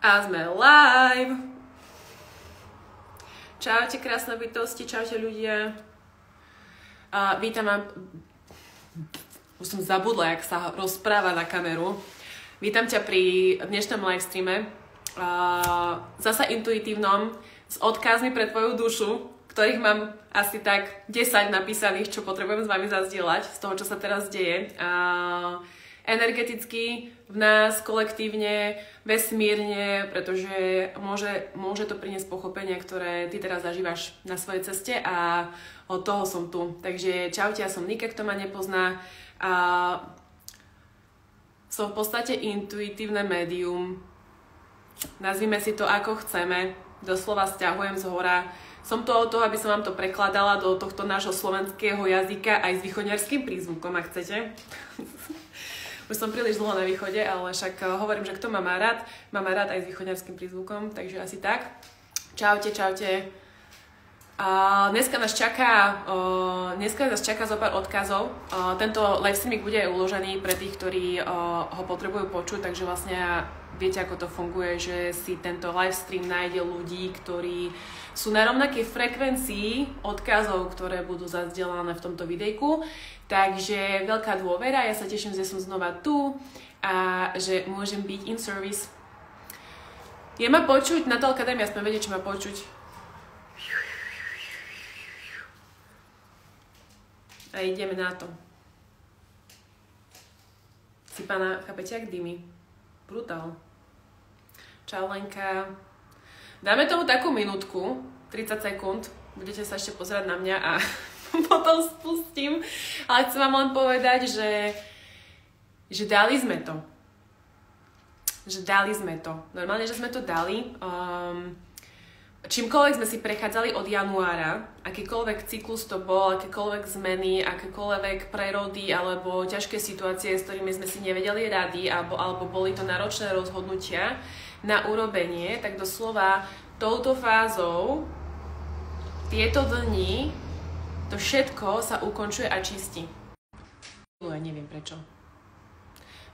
A sme live. Čaute krásne bytosti, čaute ľudia. Vítam vám. Už som zabudla, jak sa rozpráva na kameru. Vítam ťa pri dnešnom livestreame. Zasa intuitívnom, s odkazmi pre tvoju dušu, ktorých mám asi tak 10 napísaných, čo potrebujem s vami zazdieľať z toho, čo sa teraz deje. Energeticky v nás, kolektívne, vesmírne, pretože môže to priniesť pochopenie, ktoré ty teraz zažívaš na svojej ceste a od toho som tu. Takže čaute, ja som Nika, kto ma nepozná. Som v podstate intuitívne médium. Nazvime si to ako chceme. Doslova sťahujem zhora. Som to od toho, aby som vám to prekladala do tohto nášho slovenského jazyka aj s východňarským prízvukom, ak chcete. Už som príliš dlho na východe, ale však hovorím, že kto ma má rád aj s východňarským prízvukom, takže asi tak. Čaute, čaute. Dneska nás čaká zo pár odkazov. Tento livestreaming bude uložený pre tých, ktorí ho potrebujú počuť, takže vlastne viete, ako to funguje, že si tento livestream nájde ľudí, ktorí sú na rovnakej frekvencii odkazov, ktoré budú zazdieľané v tomto videjku. Takže veľká dôvera, ja sa teším, že som znova tu a že môžem byť in service. Je ma počuť? Natálka, daj mi aspoň vedieť, či ma počuť. A ideme na to. Si pána, chápete, jak dymy? Brutál. Čau, Lenka. Dáme tomu takú minútku, 30 sekúnd. Budete sa ešte pozerať na mňa a potom spustím. Ale chcem vám len povedať, že dali sme to. Normálne, že sme to dali. Čímkoľvek sme si prechádzali od januára, akýkoľvek cyklus to bol, akékoľvek zmeny, akékoľvek prerody alebo ťažké situácie, s ktorými sme si nevedeli rady alebo boli to náročné rozhodnutia na urobenie, tak doslova touto fázou tieto dni to všetko sa ukončuje a čistí. Ja neviem prečo.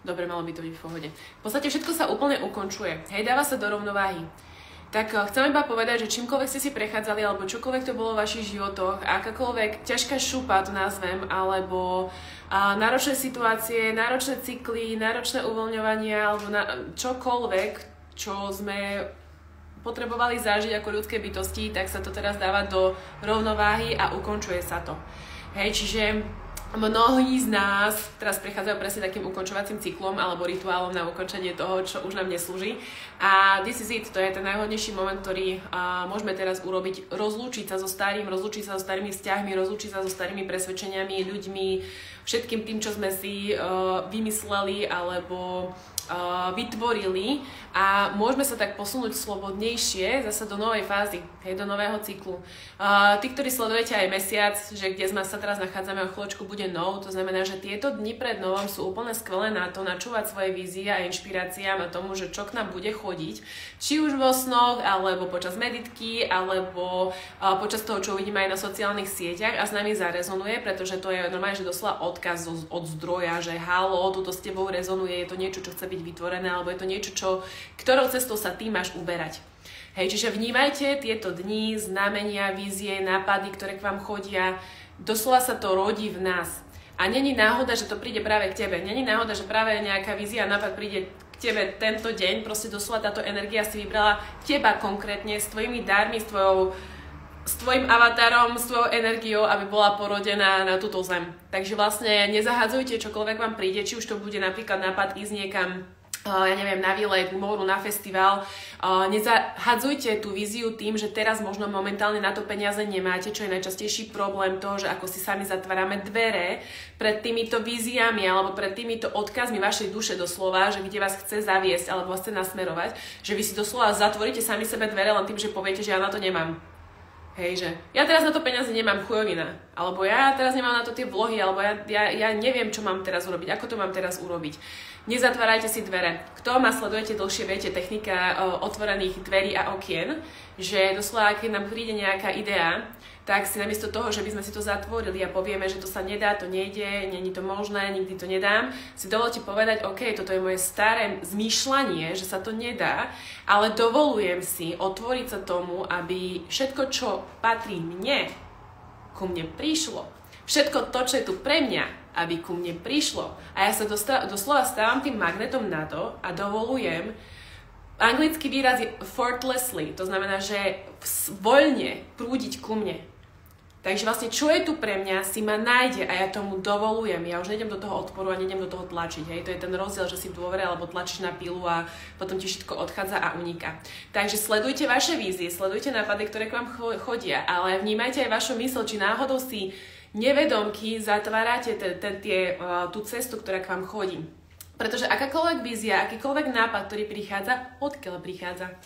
Dobre, malo by to byť v pohode. V podstate všetko sa úplne ukončuje. Hej, dáva sa do rovnováhy. Tak chcem iba povedať, že čímkoľvek ste si prechádzali, alebo čokoľvek to bolo v vašich životoch, akákoľvek ťažká šupa, to nazvem, alebo náročné situácie, náročné cykly, náročné uvoľňovania, alebo čokoľvek, čo sme potrebovali zažiť ako ľudské bytosti, tak sa to teraz dáva do rovnováhy a ukončuje sa to. Hej, čiže mnohí z nás teraz prechádzajú presne takým ukončovacím cyklom alebo rituálom na ukončenie toho, čo už nám neslúži. A this is it, to je ten najhodnejší moment, ktorý môžeme teraz urobiť. Rozlúčiť sa so starým, rozlúčiť sa so starými vzťahmi, rozlúčiť sa so starými presvedčeniami, ľuďmi, všetkým tým, čo sme si vymysleli alebo vytvorili a môžeme sa tak posunúť slobodnejšie zasa do novej fázy, hej, do nového cyklu. Tí, ktorí sledujete aj mesiac, že kde sa teraz nachádzame, o chvíľočku bude nov, to znamená, že tieto dni pred novom sú úplne skvelé na to načúvať svoje vízie a inšpiráciám a tomu, že čo k nám bude chodiť, či už vo snoch, alebo počas meditky, alebo počas toho, čo uvidíme aj na sociálnych sieťach a s nami zarezonuje, pretože to je normálne, že doslova odkaz od zdroja, že halo, tuto s tebou rezonuje, je to niečo, čo chce byť vytvorené, alebo je to niečo, ktorou cestou sa ty máš uberať. Hej, čiže vnímajte tieto dni, znamenia, vízie, nápady, ktoré k vám chodia. Doslova sa to rodí v nás. A není náhoda, že to príde práve k tebe. Není náhoda, že práve nejaká vízia, nápad príde k tebe tento deň. Proste doslova táto energia si vybrala teba konkrétne s tvojimi dármi, s tvojim avatarom, s tvojou energiou, aby bola porodená na túto zem. Takže vlastne nezahadzujte čokoľvek vám príde, či už to bude napríklad nápad ísť niekam, ja neviem, na výlet, k moru, na festival. Nezahadzujte tú víziu tým, že teraz možno momentálne na to peniaze nemáte, čo je najčastejší problém toho, že ako si sami zatvárame dvere pred týmito víziami alebo pred týmito odkazmi vašej duše doslova, že kde vás chce zaviesť alebo vás chce nasmerovať, že vy si doslova zatvoríte sami sebe dvere len tým, že poviete, že ja na to nemám. Hej, že ja teraz na to peniaze nemám, chujovina. Alebo ja teraz nemám na to tie vlohy, alebo ja neviem, čo mám teraz urobiť, ako to mám teraz urobiť. Nezatvárajte si dvere. Kto ma sledujete dlhšie, viete, technika otvorených dverí a okien, že doslova, keď nám príde nejaká idea, tak si namiesto toho, že by sme si to zatvorili a povieme, že to sa nedá, to nejde, není to možné, nikdy to nedám, si dovolte povedať, OK, toto je moje staré zmýšľanie, že sa to nedá, ale dovolujem si otvoriť sa tomu, aby všetko, čo patrí mne, ku mne prišlo. Všetko to, čo je tu pre mňa, aby ku mne prišlo. A ja sa doslova stávam tým magnetom na to a dovolujem. Anglický výraz je effortlessly, to znamená, že voľne prúdiť ku mne. Takže vlastne, čo je tu pre mňa, si ma nájde a ja tomu dovolujem. Ja už nejdem do toho odporu a nejdem do toho tlačiť. Hej? To je ten rozdiel, že si v dôvere alebo tlačíš na pilu a potom ti všetko odchádza a uniká. Takže sledujte vaše vízie, sledujte nápady, ktoré k vám chodia, ale vnímajte aj vašu mysl, či náhodou si nevedomky zatvárate tú cestu, ktorá k vám chodí. Pretože akákoľvek vízia, akýkoľvek nápad, ktorý prichádza, odkiaľ prichádza?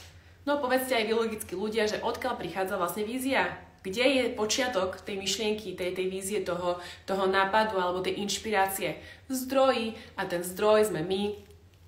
No povedzte aj vy logicky ľudia, že odkiaľ prichádza vlastne vízia? Kde je počiatok tej myšlienky, tej vízie, toho nápadu alebo tej inšpirácie? V zdroji a ten zdroj sme my.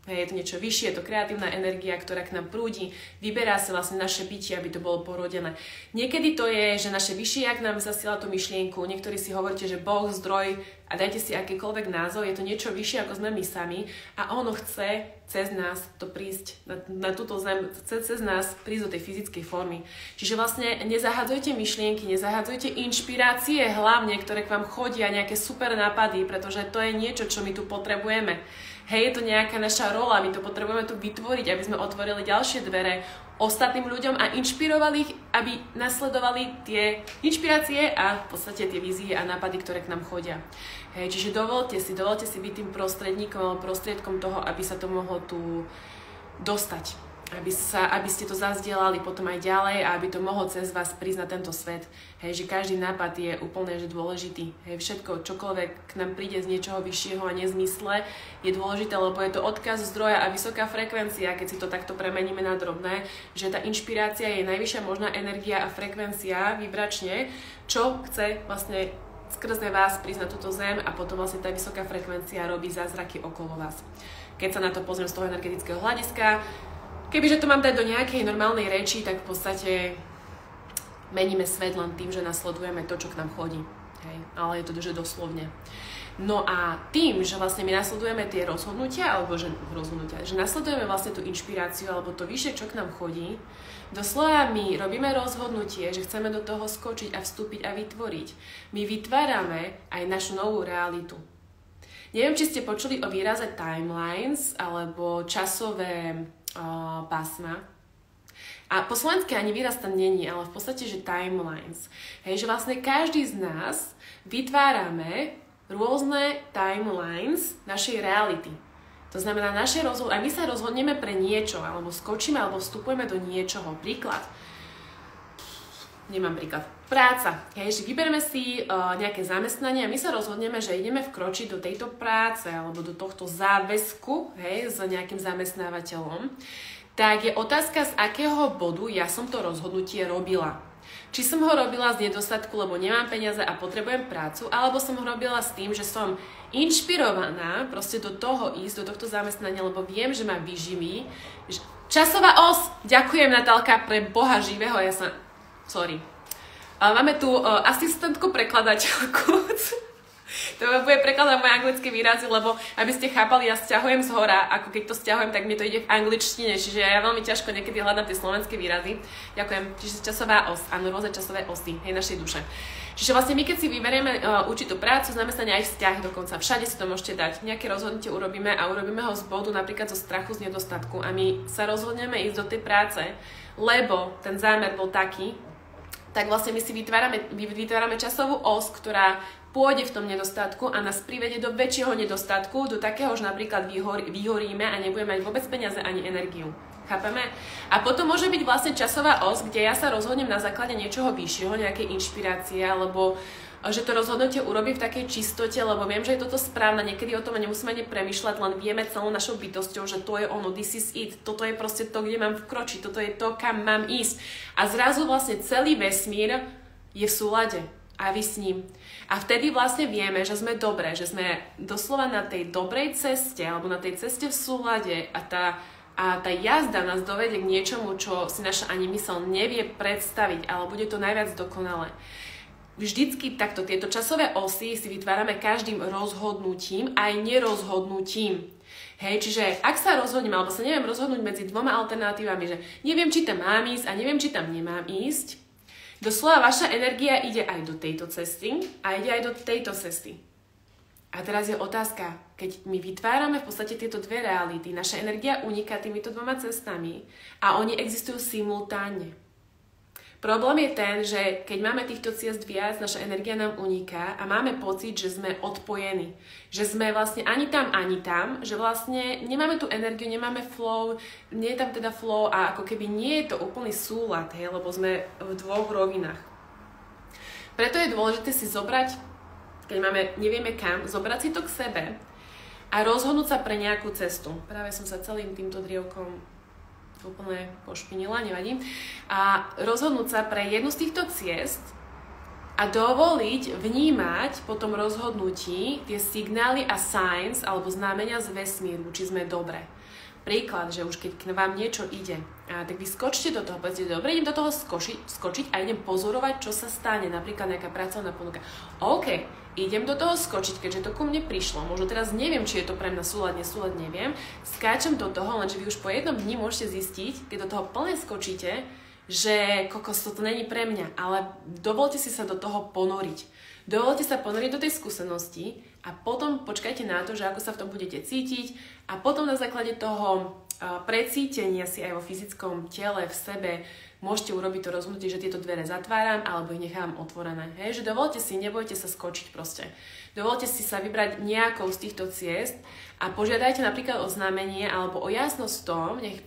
Je to niečo vyššie, je to kreatívna energia, ktorá k nám prúdi, vyberá sa vlastne naše bytie, aby to bolo porodené. Niekedy to je, že naše vyššie, ak nám zasiela tú myšlienku, niektorí si hovoríte, že Boh, zdroj a dajte si akýkoľvek názov, je to niečo vyššie, ako sme my sami a ono chce cez nás to prísť na túto zem, cez nás prísť do tej fyzickej formy. Čiže vlastne nezahadzujte myšlienky, nezahadzujte inšpirácie hlavne, ktoré k vám chodia, nejaké super nápady, pretože to je niečo, čo my tu potrebujeme. Hej, je to nejaká naša rola, my to potrebujeme tu vytvoriť, aby sme otvorili ďalšie dvere ostatným ľuďom a inšpirovali ich, aby nasledovali tie inšpirácie a v podstate tie vízie a nápady, ktoré k nám chodia. Hej, čiže dovolte si byť tým prostredníkom alebo prostriedkom toho, aby sa to mohlo tu dostať. Aby ste to zazdielali potom aj ďalej a aby to mohlo cez vás prísť na tento svet. Hej, že každý nápad je úplne že dôležitý. Hej, všetko, čokoľvek k nám príde z niečoho vyššieho a nezmysle, je dôležité, lebo je to odkaz zdroja a vysoká frekvencia, keď si to takto premeníme na drobné, že tá inšpirácia je najvyššia možná energia a frekvencia vibračne, čo chce vlastne skrze vás prísť na túto zem a potom vlastne tá vysoká frekvencia robí zázraky okolo vás. Keď sa na to pozriem z toho energetického hľadiska, kebyže to mám dať do nejakej normálnej reči, tak v podstate meníme svet len tým, že nasledujeme to, čo k nám chodí. Hej? Ale je to že doslovne. No a tým, že vlastne my nasledujeme tie rozhodnutia, alebo že nasledujeme vlastne tú inšpiráciu, alebo to vyššie, čo k nám chodí, doslova my robíme rozhodnutie, že chceme do toho skočiť a vstúpiť a vytvoriť. My vytvárame aj našu novú realitu. Neviem, či ste počuli o výraze timelines, alebo časové pásma. A po slovensky ani výraz tam není, ale v podstate, že timelines. Hej, že vlastne každý z nás vytvárame rôzne timelines našej reality. To znamená, a my sa rozhodneme pre niečo, alebo skočíme, alebo vstupujeme do niečoho. Príklad. Nemám príklad. Práca. Hej, že vybereme si nejaké zamestnanie a my sa rozhodneme, že ideme vkročiť do tejto práce alebo do tohto záväzku, hej, s nejakým zamestnávateľom. Tak je otázka, z akého bodu ja som to rozhodnutie robila. Či som ho robila z nedostatku, lebo nemám peniaze a potrebujem prácu, alebo som ho robila s tým, že som inšpirovaná proste do toho ísť, do tohto zamestnania, lebo viem, že ma vyživí. Časová os! Ďakujem, Natálka, pre Boha živého, Sorry. Máme tu asistentku prekladateľku. To bude prekladať moje anglické výrazy, lebo aby ste chápali, ja sťahujem z hora, ako keď to sťahujem, tak mi to ide v angličtine, čiže ja veľmi ťažko niekedy hľadám tie slovenské výrazy. Ďakujem. Čiže časová os, áno, rôzne časové osy, hej, našej duše. Čiže vlastne my, keď si vyberieme určitú prácu, zamestnanie aj vzťah dokonca, všade si to môžete dať. Nejaké rozhodnutie urobíme a urobíme ho z bodu napríklad zo strachu, z nedostatku a my sa rozhodneme ísť do tej práce, lebo ten zámer bol taký, tak vlastne my si vytvárame časovú os, ktorá pôjde v tom nedostatku a nás privedie do väčšieho nedostatku, do takého, že napríklad vyhoríme a nebudeme mať vôbec peniaze ani energiu. Chápeme? A potom môže byť vlastne časová os, kde ja sa rozhodnem na základe niečoho vyššieho, nejakej inšpirácie, alebo že to rozhodnutie urobím v takej čistote, lebo viem, že je toto správne, niekedy o tom nemusíme ani premýšľať, len vieme celou našou bytosťou, že to je ono, this is it, toto je proste to, kde mám vkročiť, toto je to, kam mám ísť. A zrazu vlastne celý vesmír je v súlade. a vy s ním. A vtedy vlastne vieme, že sme dobré, že sme doslova na tej dobrej ceste alebo na tej ceste v súlade a tá jazda nás dovedie k niečomu, čo si naša ani mysl nevie predstaviť, ale bude to najviac dokonalé. Vždycky takto tieto časové osy si vytvárame každým rozhodnutím aj nerozhodnutím. Hej, čiže ak sa rozhodnem, alebo sa neviem rozhodnúť medzi dvoma alternatívami, že neviem, či tam mám ísť a neviem, či tam nemám ísť, doslova vaša energia ide aj do tejto cesty a ide aj do tejto cesty. A teraz je otázka, keď my vytvárame v podstate tieto dve reality, naša energia uniká týmito dvoma cestami a oni existujú simultánne. Problém je ten, že keď máme týchto ciest viac, naša energia nám uniká a máme pocit, že sme odpojení. Že sme vlastne ani tam, že vlastne nemáme tú energiu, nemáme flow, nie je tam teda flow a ako keby nie je to úplný súlad, hej, lebo sme v dvoch rovinách. Preto je dôležité si zobrať, keď nevieme kam, zobrať si to k sebe a rozhodnúť sa pre nejakú cestu. Práve som sa celým týmto drievkom úplne pošpinila, nevadí. A rozhodnúť sa pre jednu z týchto ciest a dovoliť vnímať po tom rozhodnutí tie signály a signs alebo znamenia z vesmíru, či sme dobré. Príklad, že už keď k vám niečo ide, tak vy skočte do toho, povedzte, dobre, idem do toho skočiť a idem pozorovať, čo sa stane, napríklad nejaká pracovná ponuka. OK, idem do toho skočiť, keďže to ku mne prišlo. Možno teraz neviem, či je to pre mňa súlad, nesúlad, neviem. Skáčem do toho, lenže vy už po jednom dni môžete zistiť, keď do toho plne skočíte, že kokos, toto není pre mňa, ale dovolte si sa do toho ponoriť. Dovolte sa ponoriť do tej skúsenosti a potom počkajte na to, že ako sa v tom budete cítiť a potom na základe toho precítenia si aj vo fyzickom tele, v sebe môžete urobiť to rozhodnutie, že tieto dvere zatváram alebo ich nechávam otvorené. Hej, že dovolte si, nebojte sa skočiť proste. Dovolte si sa vybrať nejakou z týchto ciest a požiadajte napríklad o znamenie alebo o jasnosť v tom, nech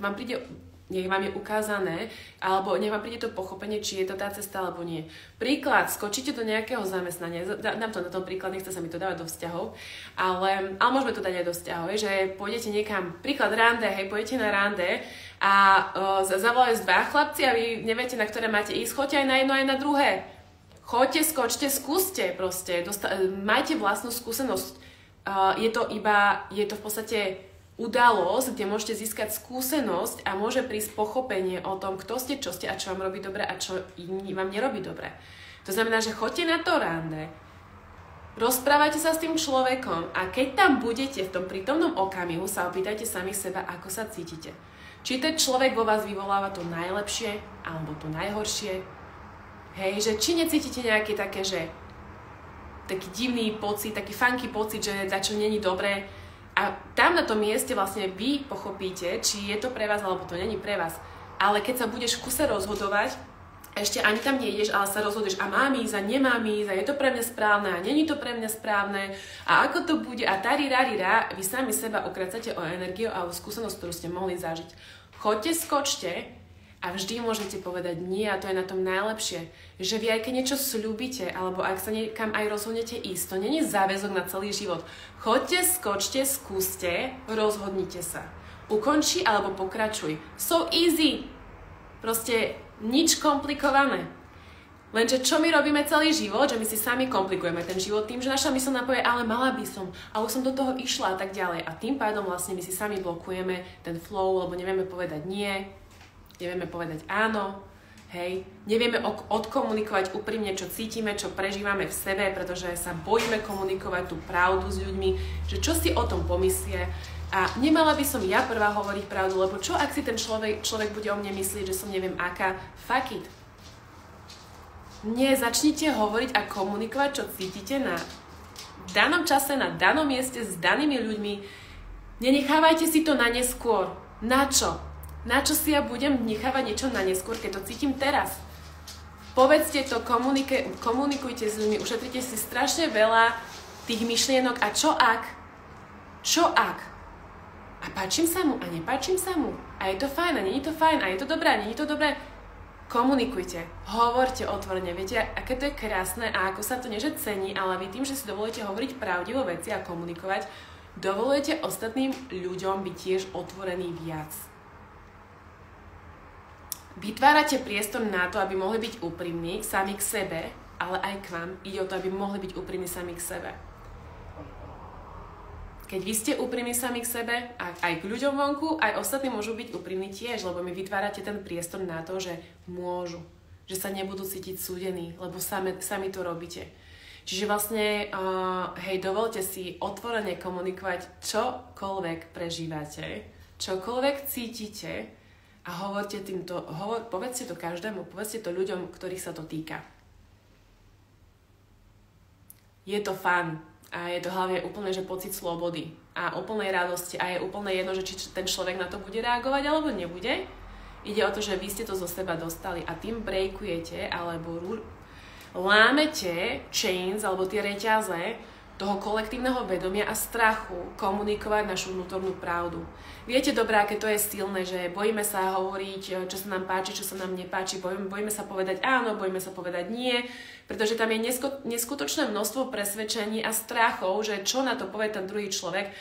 vám je ukázané, alebo nech vám príde to pochopenie, či je to tá cesta, alebo nie. Príklad, skočíte do nejakého zamestnania, dám to na tom príklad, nechce sa mi to dávať do vzťahov, ale môžeme to dať aj do vzťahov, že pôjdete niekam, príklad rande, hej, pôjdete na rande a zavolajú dva chlapci a vy neviete, na ktoré máte ísť, choďte aj na jedno, aj na druhé. Choďte, skočte, skúste proste, majte vlastnú skúsenosť. Je to v podstate udalosť, kde môžete získať skúsenosť a môže prísť pochopenie o tom, kto ste, čo ste a čo vám robí dobre a čo vám nerobí dobre. To znamená, že choďte na to rande, rozprávajte sa s tým človekom a keď tam budete v tom prítomnom okamihu, sa opýtajte sami seba, ako sa cítite. Či ten človek vo vás vyvoláva to najlepšie alebo to najhoršie. Hej, že či necítite nejaké také, že taký divný pocit, taký funky pocit, že dačo není dobré. A tam na tom mieste vlastne vy pochopíte, či je to pre vás, alebo to není pre vás. Ale keď sa budeš v kuse rozhodovať, ešte ani tam nejdeš, ale sa rozhoduješ a mám ísť a nemám ísť a je to pre mňa správne a není to pre mňa správne a ako to bude a tarirarira, vy sami seba okracate o energiu a o skúsenosť, ktorú ste mohli zažiť. Choďte, skočte a vždy môžete povedať nie a to je na tom najlepšie, že vy aj keď niečo sľúbite alebo ak sa niekam aj rozhodnete ísť, to nie je záväzok na celý život. Choďte, skočte, skúste, rozhodnite sa. Ukonči alebo pokračuj. So easy. Proste nič komplikované. Lenže čo my robíme celý život, že my si sami komplikujeme ten život tým, že naša mysl napovie, ale mala by som, a už som do toho išla a tak ďalej. A tým pádom vlastne my si sami blokujeme ten flow, lebo nevieme povedať nie, nevieme povedať áno, hej, nevieme odkomunikovať úprimne, čo cítime, čo prežívame v sebe, pretože sa bojíme komunikovať tú pravdu s ľuďmi, že čo si o tom pomyslie. A nemala by som ja prvá hovoriť pravdu, lebo čo ak si ten človek bude o mne myslieť, že som neviem aká, fuck it. Nie, začnite hovoriť a komunikovať, čo cítite na danom čase, na danom mieste, s danými ľuďmi. Nenechávajte si to na neskôr. Na čo? Na čo si ja budem nechávať niečo na neskôr, keď to cítim teraz? Povedzte to, komunikujte s ľuďmi, ušetrite si strašne veľa tých myšlienok a čo ak? Čo ak? A páčim sa mu a nepáčim sa mu. A je to fajn a nie je to fajn. A je to dobré a nie je to dobré. Komunikujte. Hovorte otvorene. Viete, aké to je krásne a ako sa to nie že cení, ale vy tým, že si dovolíte hovoriť pravdivo veci a komunikovať, dovolujete ostatným ľuďom byť tiež otvorení viac. Vytvárate priestor na to, aby mohli byť úprimní sami k sebe ale aj k vám. Ide o to, aby mohli byť úprimní sami k sebe. Keď vy ste úprimní sami k sebe, a aj k ľuďom vonku, aj ostatní môžu byť úprimní tiež, lebo mi vytvárate ten priestor na to, že môžu, že sa nebudú cítiť súdení, lebo sami to robíte. Čiže vlastne, dovolte si otvorene komunikovať čokoľvek prežívate, čokoľvek cítite a povedzte to každému, povedzte to ľuďom, ktorých sa to týka. Je to fun. A je to hlavne úplne, že pocit slobody a úplnej radosti a je úplne jedno, že či ten človek na to bude reagovať alebo nebude. Ide o to, že vy ste to zo seba dostali a tým breakujete alebo lámete chains alebo tie reťaze toho kolektívneho vedomia a strachu komunikovať našu vnútornú pravdu. Viete dobre, aké to je silné, že bojíme sa hovoriť, čo sa nám páči, čo sa nám nepáči, bojíme sa povedať áno, bojíme sa povedať nie, pretože tam je neskutočné množstvo presvedčení a strachov, že čo na to povie ten druhý človek,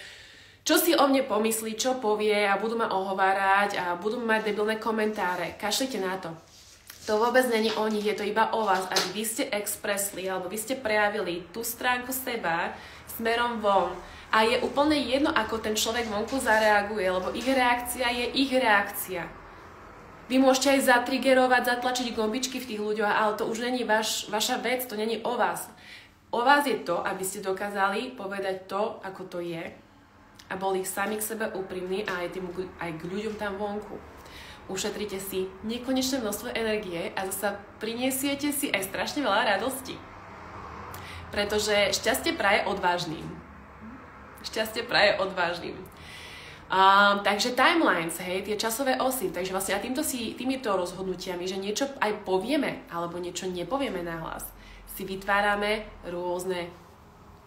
čo si o mne pomyslí, čo povie a budú ma ohovárať a budú mať debilné komentáre. Kašlite na to. To vôbec není o nich, je to iba o vás, aby vy ste expresli, alebo vy ste prejavili tú stránku seba smerom von. A je úplne jedno, ako ten človek vonku zareaguje, lebo ich reakcia je ich reakcia. Vy môžete aj zatrigerovať, zatlačiť gombičky v tých ľuďoch, ale to už není vaša vec, to není o vás. O vás je to, aby ste dokázali povedať to, ako to je a boli sami k sebe úprimní a aj k ľuďom tam vonku. Ušetrite si nekonečné množstvo energie a zasa priniesiete si aj strašne veľa radosti. Pretože šťastie praje odvážnym. Šťastie praje odvážnym. Takže timelines, tie časové osy. Takže vlastne a týmito rozhodnutiami, že niečo aj povieme alebo niečo nepovieme nahlas, si vytvárame rôzne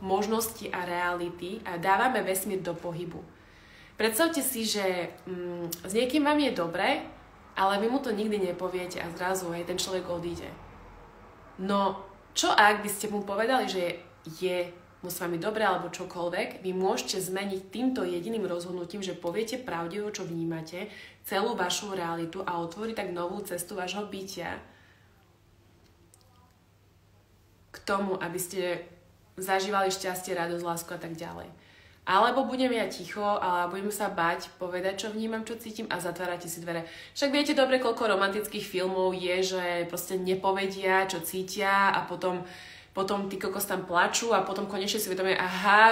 možnosti a reality a dávame vesmír do pohybu. Predstavte si, že s niekým vám je dobre, ale vy mu to nikdy nepoviete a zrazu ten človek odíde. No, čo ak by ste mu povedali, že je mu s vami dobre alebo čokoľvek, vy môžete zmeniť týmto jediným rozhodnutím, že poviete pravdivo, čo vnímate, celú vašu realitu a otvoriť tak novú cestu vášho bytia k tomu, aby ste zažívali šťastie, radosť, lásku a tak ďalej. Alebo budem ja ticho, ale budem sa bať povedať, čo vnímam, čo cítim a zatvárate si dvere. Však viete dobre, koľko romantických filmov je, že proste nepovedia, čo cítia a potom tí kokos tam plačú a potom konečne si uvedomia,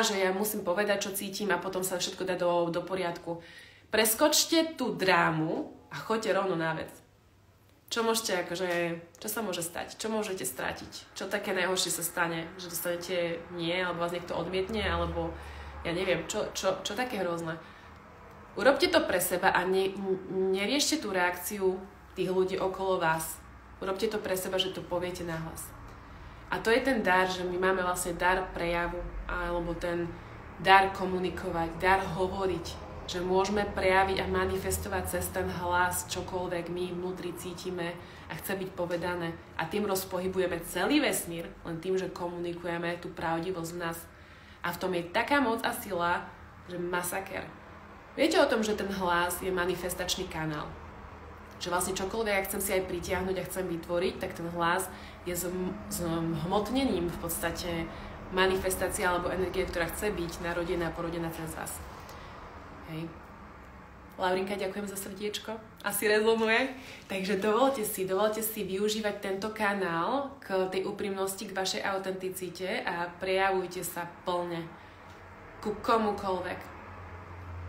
že ja musím povedať, čo cítim a potom sa všetko dá do poriadku. Preskočte tú drámu a choďte rovno na vec. Čo sa môže stať? Čo môžete stratiť? Čo také najhoršie sa stane? Že dostanete nie, alebo vás niekto odmietne, alebo ja neviem, čo také hrozné. Urobte to pre seba a neriešte tú reakciu tých ľudí okolo vás. Urobte to pre seba, že to poviete nahlas. A to je ten dar, že my máme vlastne dar prejavu, alebo ten dar komunikovať, dar hovoriť, že môžeme prejaviť a manifestovať cez ten hlas čokoľvek my vnútri cítime a chce byť povedané. A tým rozpohybujeme celý vesmír, len tým, že komunikujeme tú pravdivosť v nás. A v tom je taká moc a sila, že masaker. Viete o tom, že ten hlas je manifestačný kanál? Že vlastne čokoľvek, ak chcem si aj pritiahnuť a chcem vytvoriť, tak ten hlas je hmotnením v podstate manifestácia alebo energie, ktorá chce byť narodená a porodená cez vás. Hej. Laurinka, ďakujem za srdiečko. Asi rezonuje. Takže dovolte si využívať tento kanál k tej úprimnosti, k vašej autenticite a prejavujte sa plne. Ku komukoľvek.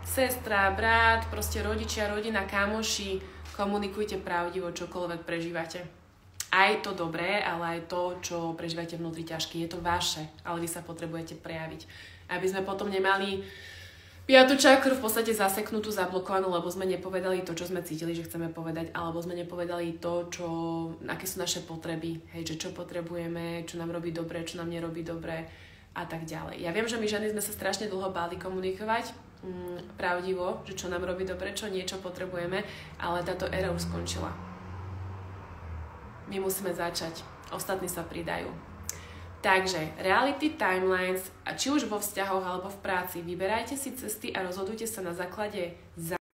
Sestra, brat, proste rodičia, rodina, kamoši, komunikujte pravdivo, čokoľvek prežívate. Aj to dobré, ale aj to, čo prežívate vnútri ťažké. Je to vaše, ale vy sa potrebujete prejaviť. Aby sme potom nemali piatu čakru v podstate zaseknutú, zablokovanú, lebo sme nepovedali to, čo sme cítili, že chceme povedať, alebo sme nepovedali to, aké sú naše potreby, že čo potrebujeme, čo nám robí dobre, čo nám nerobí dobre a tak ďalej. Ja viem, že my ženy sme sa strašne dlho báli komunikovať pravdivo, že čo nám robí dobre, čo niečo potrebujeme, ale táto éra už skončila. My musíme začať, ostatní sa pridajú. Takže reality timelines, a či už vo vzťahoch alebo v práci, vyberajte si cesty a rozhodujte sa na základe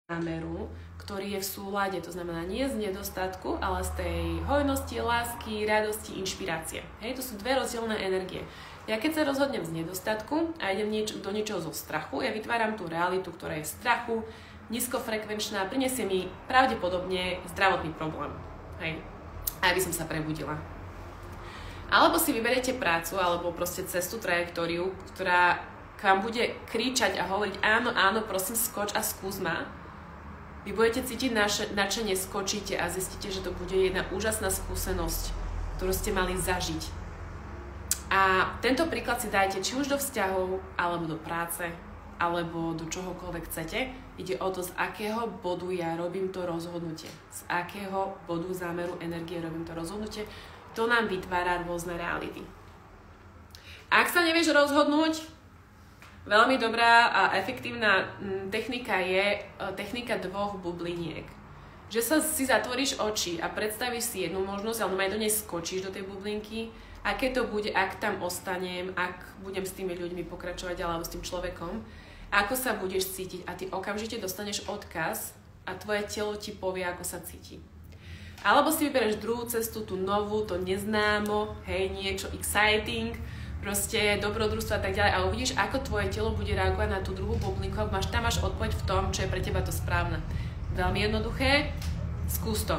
zámeru, ktorý je v súlade, to znamená nie z nedostatku, ale z tej hojnosti, lásky, radosti, inšpirácie. Hej, to sú dve rozdielne energie. Ja keď sa rozhodnem z nedostatku a idem do niečoho zo strachu, ja vytváram tú realitu, ktorá je v strachu, nízkofrekvenčná, prinesie mi pravdepodobne zdravotný problém. Hej, aby som sa prebudila. Alebo si vyberiete prácu, alebo proste cestu, trajektóriu, ktorá k vám bude kričať a hovoriť áno, áno, prosím, skoč a skús ma. Vy budete cítiť nadšenie, skočíte a zistíte, že to bude jedna úžasná skúsenosť, ktorú ste mali zažiť. A tento príklad si dajte či už do vzťahov, alebo do práce, alebo do čohokoľvek chcete. Ide o to, z akého bodu ja robím to rozhodnutie. Z akého bodu zámeru energie robím to rozhodnutie. To nám vytvára rôzne reality. Ak sa nevieš rozhodnúť, veľmi dobrá a efektívna technika je technika dvoch bubliniek. Že si zatvoríš oči a predstavíš si jednu možnosť, ale aj do nej skočíš do tej bublinky. Aké to bude, ak tam ostanem, ak budem s tými ľuďmi pokračovať alebo s tým človekom, ako sa budeš cítiť a ty okamžite dostaneš odkaz a tvoje telo ti povie, ako sa cíti. Alebo si vybereš druhú cestu, tú novú, to neznámo, hej, niečo exciting, proste dobrodružstvo a tak ďalej a uvidíš, ako tvoje telo bude reagovať na tú druhú bublinku a tam máš odpoveď v tom, čo je pre teba to správne. Veľmi jednoduché, skús to.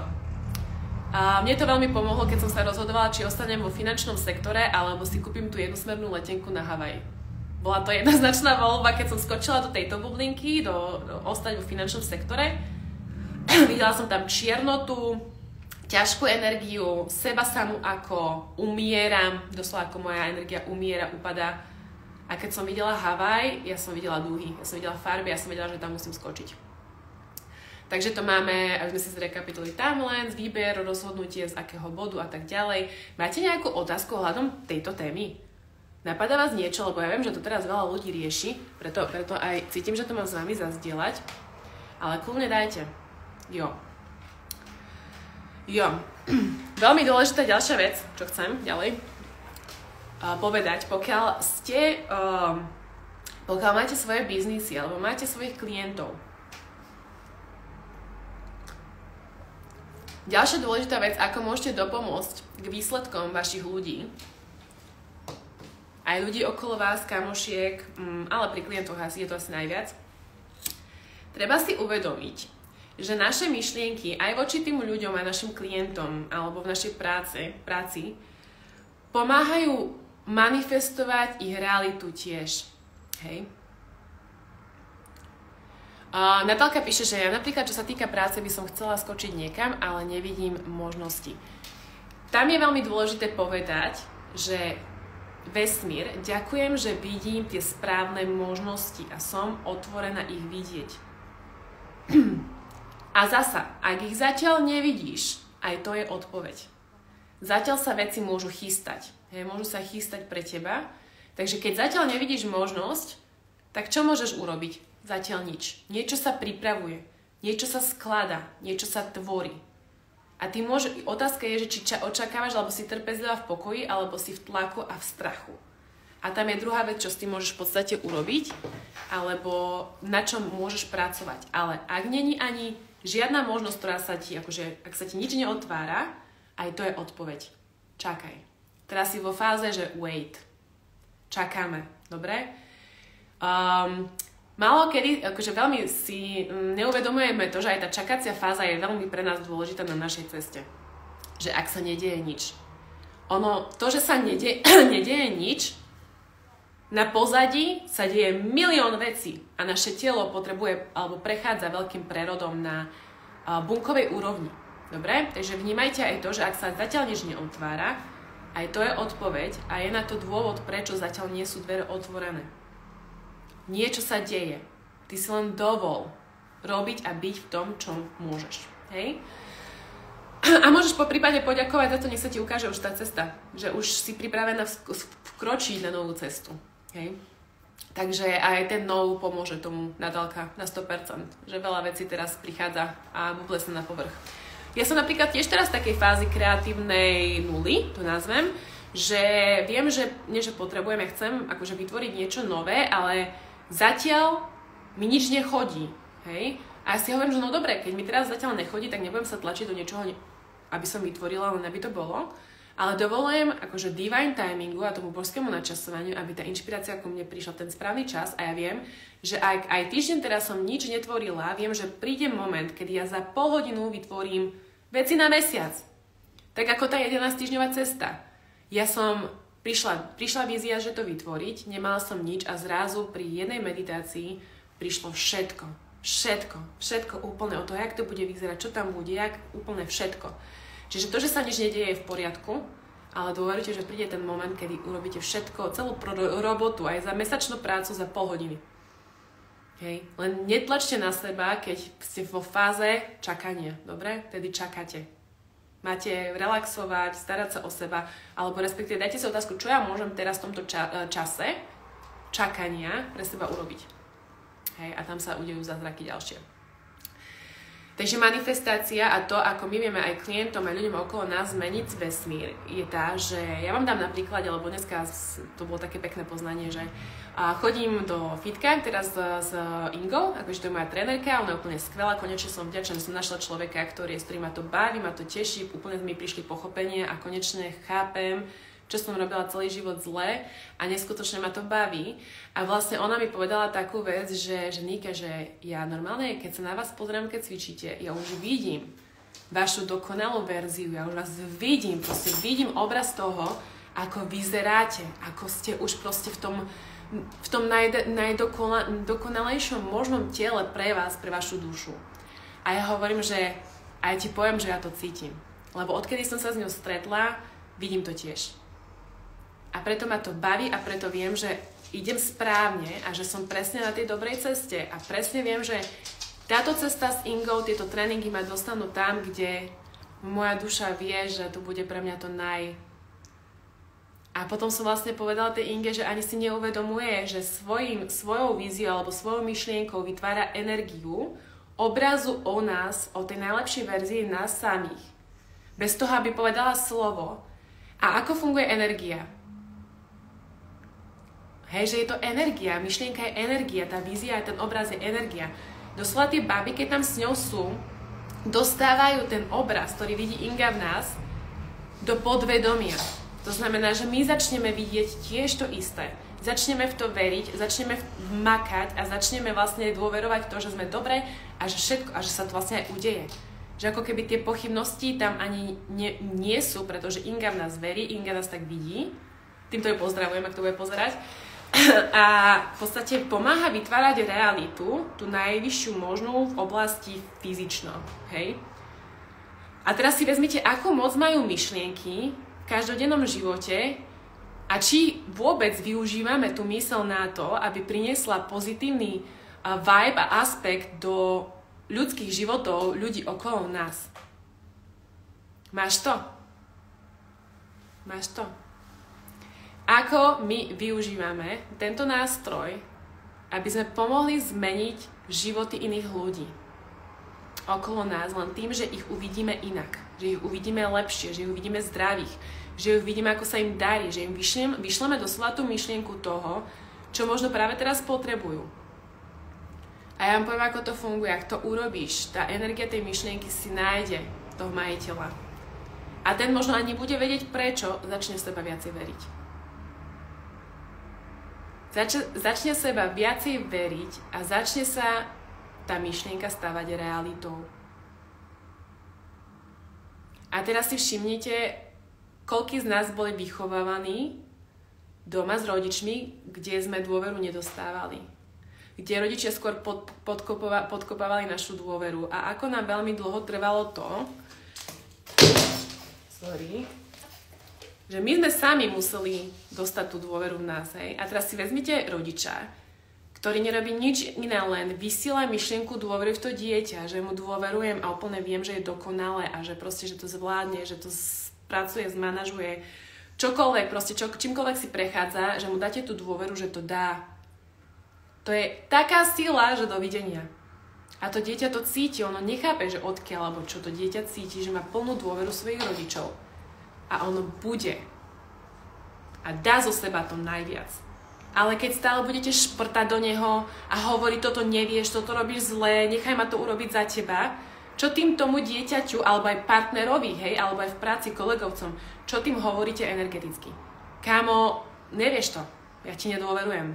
A mne to veľmi pomohlo, keď som sa rozhodovala, či ostanem vo finančnom sektore, alebo si kúpim tú jednosmernú letenku na Havaj. Bola to jednoznačná voľba, keď som skočila do tejto bublinky, ostať vo finančnom sektore. Videla som tam čiernotu, ťažkú energiu, seba samú ako umieram, doslova ako moja energia umiera, upadá. A keď som videla Havaj, ja som videla dúhy, ja som videla farby, ja som vedela, že tam musím skočiť. Takže to máme, aby sme si zrekapitulili timeline, výber, rozhodnutie z akého bodu a tak ďalej. Máte nejakú otázku ohľadom tejto témy? Napadá vás niečo, lebo ja viem, že to teraz veľa ľudí rieši, preto aj cítim, že to mám s vami zazdieľať, ale kľudne dajte. Jo. Veľmi dôležitá ďalšia vec, čo chcem ďalej povedať, pokiaľ máte svoje biznisy alebo máte svojich klientov. Ďalšia dôležitá vec, ako môžete dopomôcť k výsledkom vašich ľudí, aj ľudí okolo vás, kamošiek, ale pri klientoch je to asi najviac, treba si uvedomiť, že naše myšlienky aj voči tým ľuďom a našim klientom alebo v našej práci pomáhajú manifestovať ich realitu tiež. Hej? Natálka píše, že ja napríklad, čo sa týka práce, by som chcela skočiť niekam, ale nevidím možnosti. Tam je veľmi dôležité povedať, že vesmír, ďakujem, že vidím tie správne možnosti a som otvorená ich vidieť. A zasa, ak ich zatiaľ nevidíš, aj to je odpoveď. Zatiaľ sa veci môžu chystať. Môžu sa chystať pre teba. Takže keď zatiaľ nevidíš možnosť, tak čo môžeš urobiť? Zatiaľ nič. Niečo sa pripravuje. Niečo sa skladá. Niečo sa tvorí. A otázka je, že či očakávaš, alebo si trpezlivá v pokoji, alebo si v tlaku a v strachu. A tam je druhá vec, čo s tým môžeš v podstate urobiť, alebo na čom môžeš pracovať. Ale ak není ani žiadna možnosť, ktorá sa ti, ak sa ti nič neotvára, aj to je odpoveď. Čakaj. Teraz si vo fáze, že wait. Čakáme. Dobre? Málo kedy, veľmi si neuvedomujeme to, že aj tá čakacia fáza je veľmi pre nás dôležitá na našej ceste. Že ak sa nedieje nič. To, že sa nedieje nič, na pozadí sa deje milión vecí a naše telo potrebuje alebo prechádza veľkým prerodom na bunkovej úrovni. Dobre? Takže vnímajte aj to, že ak sa zatiaľ nič neotvára, aj to je odpoveď a je na to dôvod, prečo zatiaľ nie sú dvere otvorené. Niečo sa deje. Ty si len dovol robiť a byť v tom, čo môžeš. Hej? A môžeš po prípade poďakovať za to, nech sa ti ukáže už tá cesta. Že už si pripravená vkročiť na novú cestu. Hej? Takže aj ten nov pomôže tomu, Natálka, na 100%. Že veľa vecí teraz prichádza a buble sa na povrch. Ja som napríklad tiež teraz v takej fázi kreatívnej nuly, to nazvem, že viem, že nie, že potrebujem, ja chcem vytvoriť niečo nové, ale zatiaľ mi nič nechodí. Hej? A ja si hovorím, že no dobre, keď mi teraz zatiaľ nechodí, tak nebudem sa tlačiť do niečoho, aby som vytvorila, len aby to bolo. Ale dovolujem akože divine timingu a tomu božskému načasovaniu, aby tá inšpirácia ku mne prišla v ten správny čas a ja viem, že aj týždeň teraz som nič netvorila, viem, že príde moment, kedy ja za pol hodinu vytvorím veci na mesiac. Tak ako tá 11-týždňová cesta. Ja som prišla vízia, že to vytvoriť, nemala som nič a zrazu pri jednej meditácii prišlo všetko úplne o to, jak to bude vyzerať, čo tam bude, jak úplne všetko. Čiže to, že sa nič nedieje, je v poriadku, ale dôverujte, že príde ten moment, kedy urobíte všetko, celú robotu, aj za mesačnú prácu za pol hodiny. Hej. Len netlačte na seba, keď ste vo fáze čakania, dobre? Tedy čakáte. Máte relaxovať, starať sa o seba, alebo respektíve dajte si otázku, čo ja môžem teraz v tomto čase čakania pre seba urobiť. Hej, a tam sa udejú zázraky ďalšie. Takže manifestácia a to, ako my vieme aj klientom, aj ľuďom okolo nás zmeniť vesmír, je tá, že ja vám dám na príklade, lebo dneska to bolo také pekné poznanie, že chodím do fitka teraz s Ingou, akože to je moja trénerka, ona je úplne skvelá, konečne som vďačná, že som našla človeka, s ktorým ma to baví, ma to teší, úplne mi prišli pochopenie a konečne chápem, čo som robila celý život zle a neskutočne ma to baví. A vlastne ona mi povedala takú vec, že Nika, že ja normálne, keď sa na vás pozriem, keď cvičíte, ja už vidím vašu dokonalú verziu, ja už vás vidím, proste vidím obraz toho, ako vyzeráte, ako ste už proste v tom najdokonalejšom možnom tele pre vás, pre vašu dušu. A ja hovorím, že aj ti poviem, že ja to cítim. Lebo odkedy som sa s ňou stretla, vidím to tiež. A preto ma to baví a preto viem, že idem správne a že som presne na tej dobrej ceste. A presne viem, že táto cesta s Ingou, tieto tréningy ma dostanú tam, kde moja duša vie, že to bude pre mňa to naj... A potom som vlastne povedala tej Inge, že ani si neuvedomuje, že svojou víziou alebo svojou myšlienkou vytvára energiu obrazu o nás, o tej najlepšej verzii nás samých. Bez toho, aby povedala slovo. A ako funguje energia? Hej, že je to energia, myšlienka je energia, tá vízia, ten obraz je energia. Doslova tie baby, keď tam s ňou sú, dostávajú ten obraz, ktorý vidí Inga v nás, do podvedomia. To znamená, že my začneme vidieť tiež to isté. Začneme v to veriť, začneme makať a začneme vlastne dôverovať to, že sme dobré a že všetko, a že sa to vlastne aj udeje. Že ako keby tie pochybnosti tam ani nie sú, pretože Inga v nás verí, Inga nás tak vidí. Týmto ju pozdravujem, ak to bude pozerať. A v podstate pomáha vytvárať realitu, tú najvyššiu možnú v oblasti fyzično. Hej? A teraz si vezmite, ako moc majú myšlienky v každodennom živote a či vôbec využívame tú myseľ na to, aby priniesla pozitívny vibe a aspekt do ľudských životov ľudí okolo nás. Máš to? Máš to? Ako my využívame tento nástroj, aby sme pomohli zmeniť životy iných ľudí okolo nás len tým, že ich uvidíme inak, že ich uvidíme lepšie, že ich uvidíme zdravých, že ich uvidíme, ako sa im darí, že im vyšleme doslova tú myšlienku toho, čo možno práve teraz potrebujú. A ja vám poviem, ako to funguje. Ak to urobíš, tá energia tej myšlienky si nájde toho majiteľa. A ten možno ani bude vedieť prečo, začne v seba viacej veriť. Začne seba viacej veriť a začne sa tá myšlienka stávať realitou. A teraz si všimnite, koľkí z nás boli vychovávaní doma s rodičmi, kde sme dôveru nedostávali. Kde rodičia skôr podkopávali našu dôveru. A ako nám veľmi dlho trvalo to, že my sme sami museli dostať tú dôveru v nás. Hej? A teraz si vezmite rodiča, ktorý nerobí nič iné, len vysiela myšlienku dôvery v to dieťa, že mu dôverujem a úplne viem, že je dokonalé a že proste, že to zvládne, že to spracuje, zmanažuje, čokoľvek, proste čímkoľvek si prechádza, že mu dáte tú dôveru, že to dá. To je taká sila, že dovidenia. A to dieťa to cíti, ono nechápe, že odkiaľ, alebo čo to dieťa cíti, že má plnú dôveru svojich rodičov. A ono bude. A dá zo seba to najviac. Ale keď stále budete šprtať do neho a hovoriť, toto nevieš, toto robíš zle, nechaj ma to urobiť za teba, čo tým tomu dieťaťu, alebo aj partnerovi, hej, alebo aj v práci kolegovcom, čo tým hovoríte energeticky? Kámo, nevieš to, ja ti nedôverujem,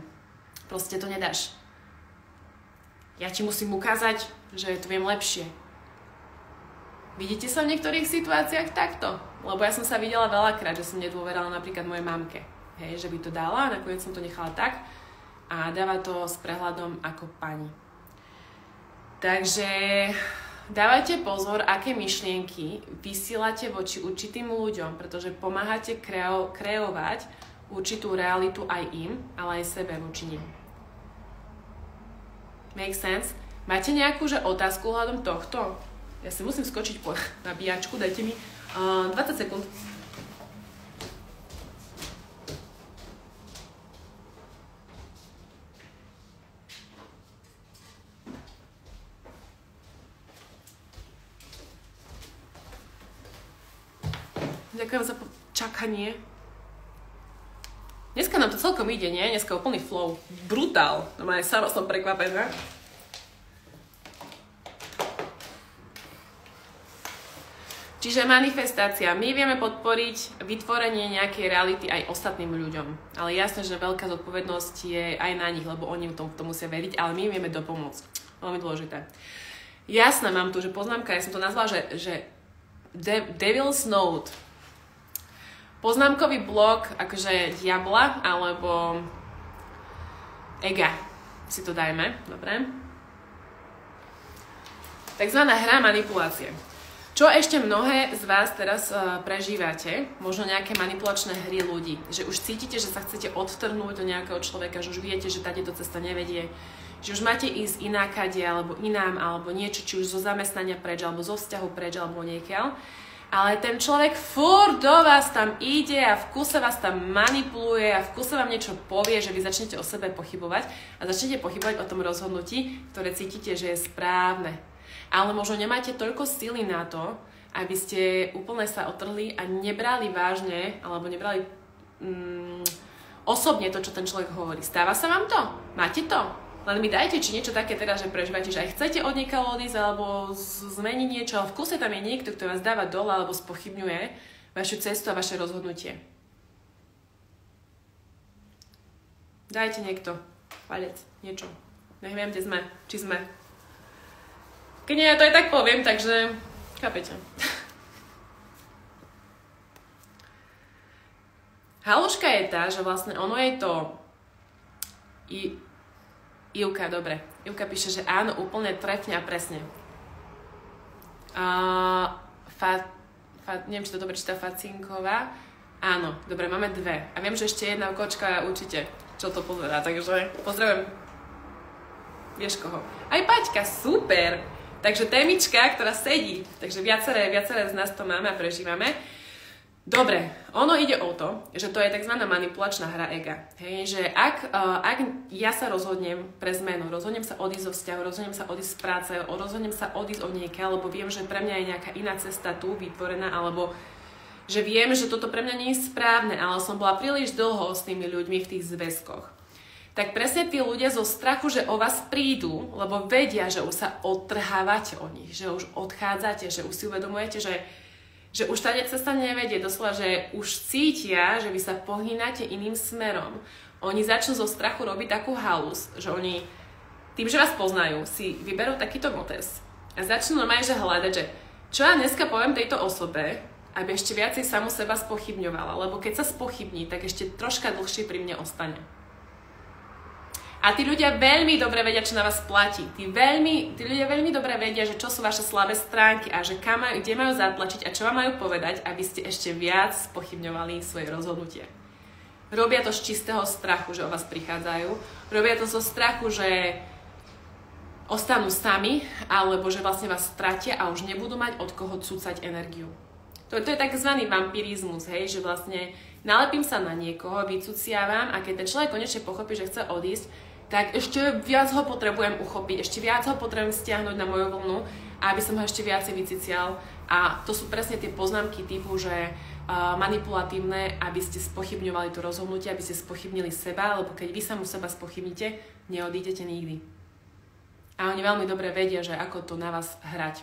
proste to nedáš. Ja ti musím ukázať, že to viem lepšie. Vidíte sa v niektorých situáciách takto? Lebo ja som sa videla veľakrát, že som nedôverala napríklad mojej mamke. Hej, že by to dala, a nakoniec som to nechala tak a dáva to s prehľadom ako pani. Takže dávajte pozor, aké myšlienky vysielate voči určitým ľuďom, pretože pomáhate kreovať určitú realitu aj im, ale aj sebe voči nim. Make sense? Máte nejakú otázku ohľadom tohto? Ja si musím skočiť po nabíjačku, dajte mi 20 sekúnd. Ďakujem za čakanie. Dneska nám to celkom ide, nie? Dneska úplný flow. Brutál. No aj sama som prekvapená. Čiže manifestácia. My vieme podporiť vytvorenie nejakej reality aj ostatným ľuďom. Ale jasné, že veľká zodpovednosť je aj na nich, lebo oni v to musia veriť, ale my vieme dopomôcť. Veľmi dôležité. Jasné, mám tu, že poznámka, ja som to nazvala, že Devil's Note. Poznámkový blok, akože diabla, alebo ega. Si to dajme, dobre? Takzvaná hra manipulácie. Čo ešte mnohé z vás teraz prežívate, možno nejaké manipulačné hry ľudí, že už cítite, že sa chcete odtrhnúť do nejakého človeka, že už viete, že táto cesta nevedie, že už máte ísť inákade, alebo inám, alebo niečo, či už zo zamestnania preč, alebo zo vzťahu preč, alebo niekiaľ. Ale ten človek furt do vás tam ide a v kuse vás tam manipuluje a v kuse vám niečo povie, že vy začnete o sebe pochybovať a začnete pochybovať o tom rozhodnutí, ktoré cítite, že je správne. Ale možno nemáte toľko síly na to, aby ste úplne sa otrhli a nebrali vážne, alebo nebrali osobne to, čo ten človek hovorí. Stáva sa vám to? Máte to? Len mi dajte, či niečo také teraz, že prežívate, že aj chcete od niekaľ odísť, alebo zmeniť niečo, ale v kuse tam je niekto, kto vás dáva dole, alebo spochybňuje vašu cestu a vaše rozhodnutie. Dajte niekto palec, niečo. Nech viem, kde sme, či sme. Keď nie, ja to aj tak poviem, takže chápete. Haluška je tá, že vlastne ono je to Ivka, dobre. Ivka píše, že áno, úplne trefne a presne. Neviem, či to dobre číta Facinková. Áno, dobre, máme dve. A viem, že ešte jedna kočka určite, čo to pozerá, takže pozdravujem. Vieš koho? Aj Paťka, super! Takže témička, ktorá sedí. Takže viaceré z nás to máme a prežívame. Dobre, ono ide o to, že to je tzv. Manipulačná hra ega. Hej, že ak ja sa rozhodnem pre zmenu, rozhodnem sa odísť zo vzťahu, rozhodnem sa odísť z práce, rozhodnem sa odísť od niekiaľ, lebo viem, že pre mňa je nejaká iná cesta tu vytvorená, alebo že viem, že toto pre mňa nie je správne, ale som bola príliš dlho s tými ľuďmi v tých zväzkoch. Tak presne tí ľudia zo strachu, že o vás prídu, lebo vedia, že už sa odtrhávate od nich, že už odchádzate, že už si uvedomujete, že už tá cesta nevedie, doslova, že už cítia, že vy sa pohýnate iným smerom. Oni začnú zo strachu robiť takú halus, že oni tým, že vás poznajú, si vyberú takýto motes a začnú normálne že hľadať, že čo ja dneska poviem tejto osobe, aby ešte viacej samu seba spochybňovala, lebo keď sa spochybní, tak ešte troška dlhšie pri mne ostane. A tí ľudia veľmi dobre vedia, čo na vás platí. Tí ľudia veľmi dobre vedia, že čo sú vaše slabé stránky a že kde majú zatlačiť a čo vám majú povedať, aby ste ešte viac spochybňovali svoje rozhodnutie. Robia to z čistého strachu, že o vás prichádzajú. Robia to zo strachu, že ostanú sami, alebo že vlastne vás stratia a už nebudú mať od koho cúcať energiu. To je tzv. Vampirizmus, hej, že vlastne nalepím sa na niekoho, vycuciavam a keď ten človek konečne pochopí, že chce odísť, tak ešte viac ho potrebujem uchopiť, ešte viac ho potrebujem stiahnuť na moju vlnu, aby som ho ešte viacej vycicial. A to sú presne tie poznámky typu, že manipulatívne, aby ste spochybňovali to rozhodnutie, aby ste spochybnili seba, lebo keď vy samu seba spochybnite, neodídete nikdy. A oni veľmi dobre vedia, že ako to na vás hrať.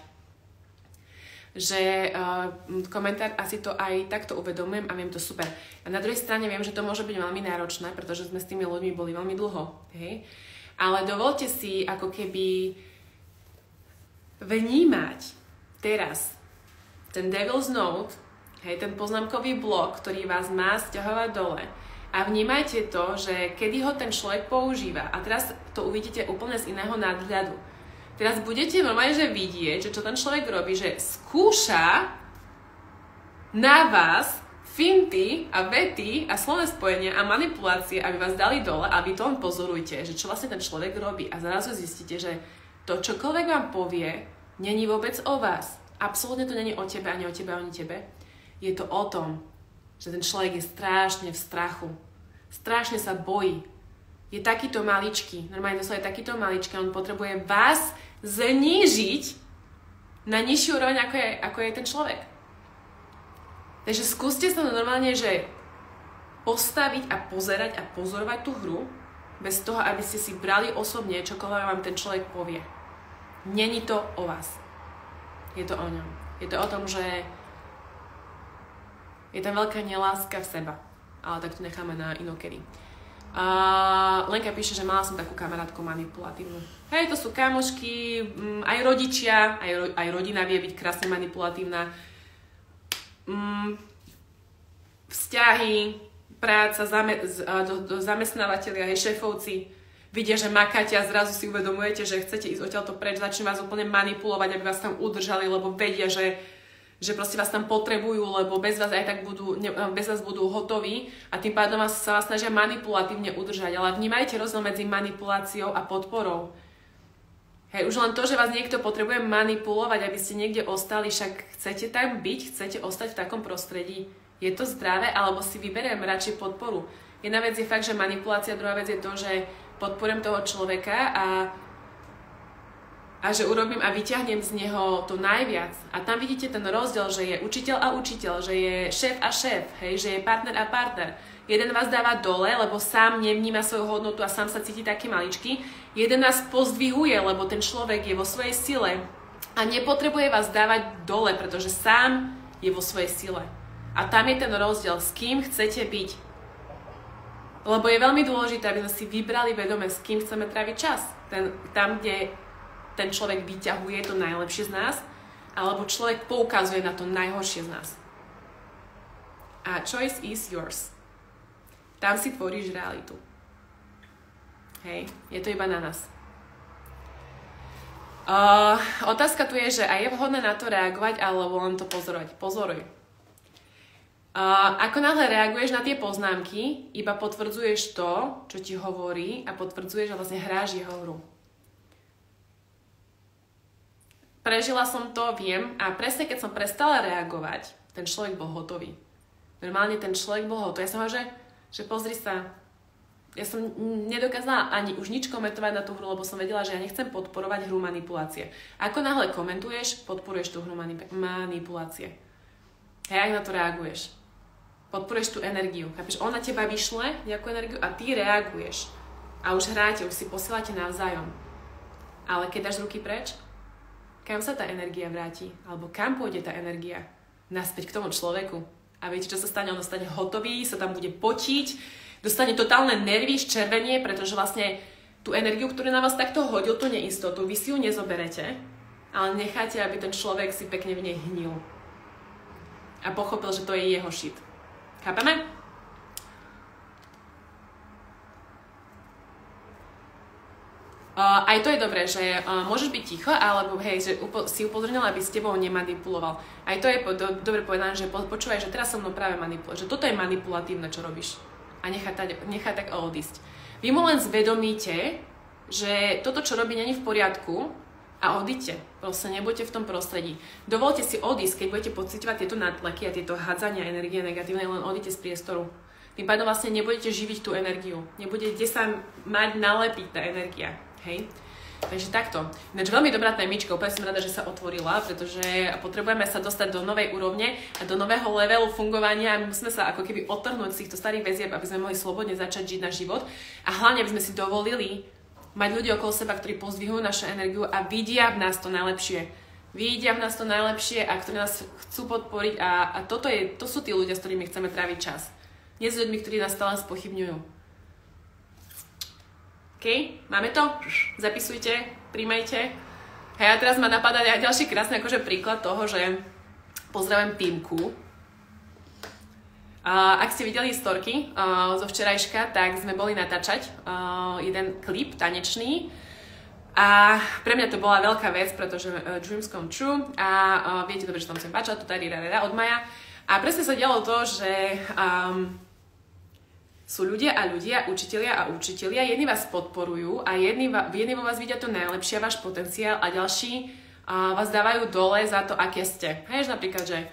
Že komentár asi to aj takto uvedomujem a viem to super. A na druhej strane viem, že to môže byť veľmi náročné, pretože sme s tými ľuďmi boli veľmi dlho. Hej? Ale dovolte si ako keby vnímať teraz ten Devil's Note, hej, ten poznámkový blok, ktorý vás má sťahovať dole. A vnímajte to, že kedy ho ten človek používa. A teraz to uvidíte úplne z iného nadhľadu. Teraz budete normálne, že vidieť, že čo ten človek robí, že skúša na vás finty a vety a slovné spojenia a manipulácie, aby vás dali dole a vy to len pozorujte, že čo vlastne ten človek robí. A zrazu zistíte, že to čokoľvek vám povie, není vôbec o vás. Absolútne to není o tebe, ani o tebe, ani tebe. Je to o tom, že ten človek je strašne v strachu. Strašne sa bojí. Je takýto maličký. Normálne to je takýto maličký. On potrebuje vás znížiť na nižšiu úroveň, ako je ten človek. Takže skúste sa normálne, že postaviť a pozerať a pozorovať tú hru bez toho, aby ste si brali osobne, čokoľvek vám ten človek povie. Není to o vás. Je to o ňom. Je to o tom, že je tam veľká neláska v seba. Ale tak to necháme na inokedy. Lenka píše, že mala som takú kamarátku manipulatívnu. Hej, to sú kamošky, aj rodičia, aj rodina vie byť krásne manipulatívna. Vzťahy, práca, zamestnávateľia, aj šéfovci vidia, že makáte a zrazu si uvedomujete, že chcete ísť odtiaľto preč, začnú vás úplne manipulovať, aby vás tam udržali, lebo vedia, že proste vás tam potrebujú, lebo bez vás aj tak bez vás budú hotoví a tým pádom sa vás snažia manipulatívne udržať. Ale vnímajte rozdiel medzi manipuláciou a podporou. Hej, už len to, že vás niekto potrebuje manipulovať, aby ste niekde ostali, však chcete tam byť, chcete ostať v takom prostredí. Je to zdravé, alebo si vyberiem radšej podporu. Jedna vec je fakt, že manipulácia, druhá vec je to, že podporujem toho človeka a že urobím a vyťahnem z neho to najviac. A tam vidíte ten rozdiel, že je učiteľ a učiteľ, že je šéf a šéf, hej, že je partner a partner. Jeden vás dáva dole, lebo sám nevníma svoju hodnotu a sám sa cíti taký maličký. Jeden vás pozdvihuje, lebo ten človek je vo svojej sile a nepotrebuje vás dávať dole, pretože sám je vo svojej sile. A tam je ten rozdiel, s kým chcete byť. Lebo je veľmi dôležité, aby sme si vybrali vedome, s kým chceme tráviť čas. Tam, kde ten človek vyťahuje to najlepšie z nás, alebo človek poukazuje na to najhoršie z nás. A choice is yours. Tam si tvoríš realitu. Hej, je to iba na nás. Otázka tu je, že aj je vhodné na to reagovať, alebo len to pozorovať. Pozoruj. Ako náhle reaguješ na tie poznámky, iba potvrdzuješ to, čo ti hovorí a potvrdzuješ, že vlastne hráš jeho hru. Prežila som to, viem, a presne keď som prestala reagovať, ten človek bol hotový. Normálne ten človek bol hotový. Ja som hovorila, že pozri sa, ja som nedokázala ani už nič komentovať na tú hru, lebo som vedela, že ja nechcem podporovať hru manipulácie. Ako náhle komentuješ, podporuješ tú hru manipulácie. Hej, ak na to reaguješ. Podporuješ tú energiu. Chápeš? On na teba vyšle nejakú energiu a ty reaguješ. A už hráte, už si posielate navzájom. Ale keď dáš ruky preč, kam sa tá energia vráti? Alebo kam pôjde tá energia? Naspäť k tomu človeku. A viete, čo sa stane? On dostane hotový, sa tam bude potiť, dostane totálne nervy, červenie, pretože vlastne tú energiu, ktorú na vás takto hodil, tú neistotu, vy si ju nezoberete, ale necháte, aby ten človek si pekne v nej hnil. A pochopil, že to je jeho shit. Chápeme? Aj to je dobré, že môžeš byť ticho, alebo hej, že si upozornila, aby s tebou nemanipuloval. Aj to je dobre povedané, že počúvaj, že teraz so mnou práve manipuluje, že toto je manipulatívne, čo robíš. A nechá tak odísť. Vy mu len zvedomíte, že toto, čo robí, není v poriadku a odíďte. Proste nebuďte v tom prostredí. Dovolte si odísť, keď budete pociťovať tieto nátlaky a tieto hádzania energie negatívne, len odíďte z priestoru. Tým pádom vlastne nebudete živiť tú energiu. Nebudete sa mať nalepiť tá energia. Hej? Takže takto. Ináč veľmi dobrá témička, úplne som rada, že sa otvorila, pretože potrebujeme sa dostať do novej úrovne a do nového levelu fungovania a my musíme sa ako keby odtrhnúť z týchto starých väzieb, aby sme mohli slobodne začať žiť náš život a hlavne, aby sme si dovolili mať ľudí okolo seba, ktorí pozdvihujú našu energiu a vidia v nás to najlepšie. Vidia v nás to najlepšie a ktorí nás chcú podporiť a to sú tí ľudia, s ktorými chceme tráviť čas. Nie s ľuďmi, ktorí nás stále spochybňujú. OK, máme to? Zapisujte, príjmajte. Hej, a teraz ma napadá ďalší krásny akože príklad toho, že pozdravujem Týmku. Ak ste videli storky zo včerajška, tak sme boli natáčať jeden klip tanečný. A pre mňa to bola veľká vec, pretože dreams come true a viete dobre, že tam som páčala, to tady od Maja. A presne sa dialo to, že sú ľudia, učitelia, jedni vás podporujú a jedni vo vás vidia to najlepšie, váš potenciál a ďalší vás dávajú dole za to, aké ste. Hej, napríklad, že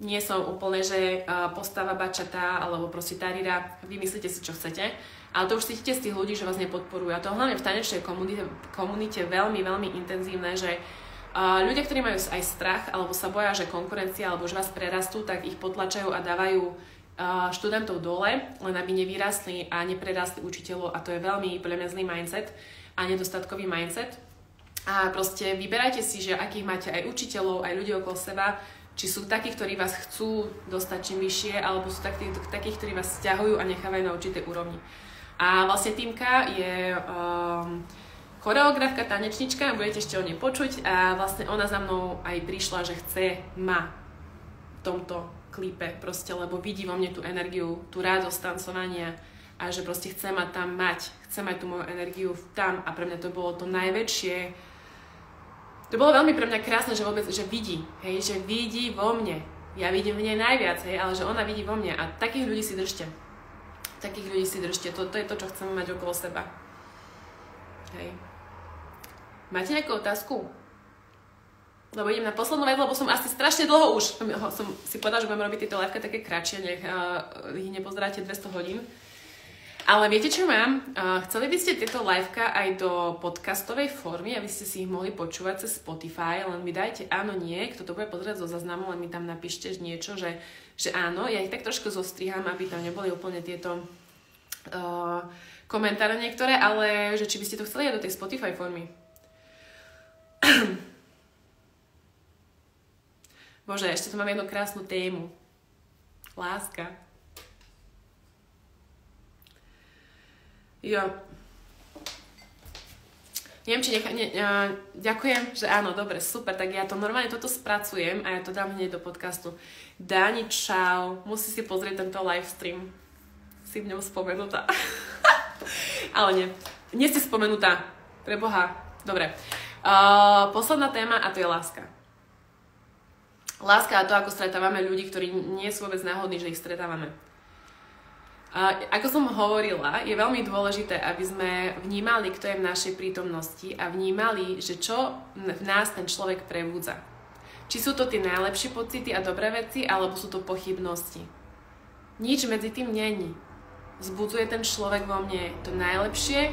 nie som úplne, že postava bačata alebo proste tarira, vymyslíte si, čo chcete, ale to už cítite z tých ľudí, že vás nepodporujú. A to hlavne v tanečnej komunite veľmi, veľmi intenzívne, že ľudia, ktorí majú aj strach alebo sa boja, že konkurencia alebo že vás prerastú, tak ich potlačajú a dávajú študentov dole, len aby nevyrastli a neprerastli učiteľov a to je veľmi podľa mňa zlý mindset a nedostatkový mindset. A proste vyberajte si, že akých máte aj učiteľov, aj ľudí okolo seba, či sú takí, ktorí vás chcú dostať čím vyššie, alebo sú takí, ktorí vás sťahujú a nechávajú na určitej úrovni. A vlastne Týmka je choreografka, tanečnička, budete ešte o nej počuť a vlastne ona za mnou aj prišla, že chce ma v tomto klipe proste, lebo vidí vo mne tú energiu, tú radosť tancovania a že proste chce ma tam mať, chce mať tú moju energiu tam a pre mňa to bolo to najväčšie. To bolo veľmi pre mňa krásne, že vôbec, že vidí, hej, že vidí vo mne. Ja vidím v nej najviac, hej, ale že ona vidí vo mne a takých ľudí si držte. To je to, čo chceme mať okolo seba. Hej. Máte nejakú otázku? Lebo idem na poslednú vec, lebo som asi strašne dlho už. Som si povedala, že budem robiť tieto liveka také kratšie, nech ich nepozeráte 200 hodín. Ale viete, čo mám? Chceli by ste tieto liveka aj do podcastovej formy, aby ste si ich mohli počúvať cez Spotify, len mi dajte áno, nie, kto to bude pozerať zo záznamu, len mi tam napíšte niečo, že áno. Ja ich tak trošku zostriham, aby tam neboli úplne tieto komentáre niektoré, ale že či by ste to chceli aj do tej Spotify formy. Bože, ešte tu mám jednu krásnu tému. Láska. Jo. Neviem, či ďakujem, že áno, dobre, super, tak ja to normálne toto spracujem a ja to dám hneď do podcastu. Dani, čau, musí si pozrieť tento livestream. Si v ňom spomenutá. Ale nie. Nie si spomenutá. Preboha. Dobre. Posledná téma a to je láska. Láska a to, ako stretávame ľudí, ktorí nie sú vôbec náhodní, že ich stretávame. Ako som hovorila, je veľmi dôležité, aby sme vnímali, kto je v našej prítomnosti a vnímali, že čo v nás ten človek prebúdza. Či sú to tie najlepšie pocity a dobré veci, alebo sú to pochybnosti. Nič medzi tým není. Vzbudzuje ten človek vo mne to najlepšie,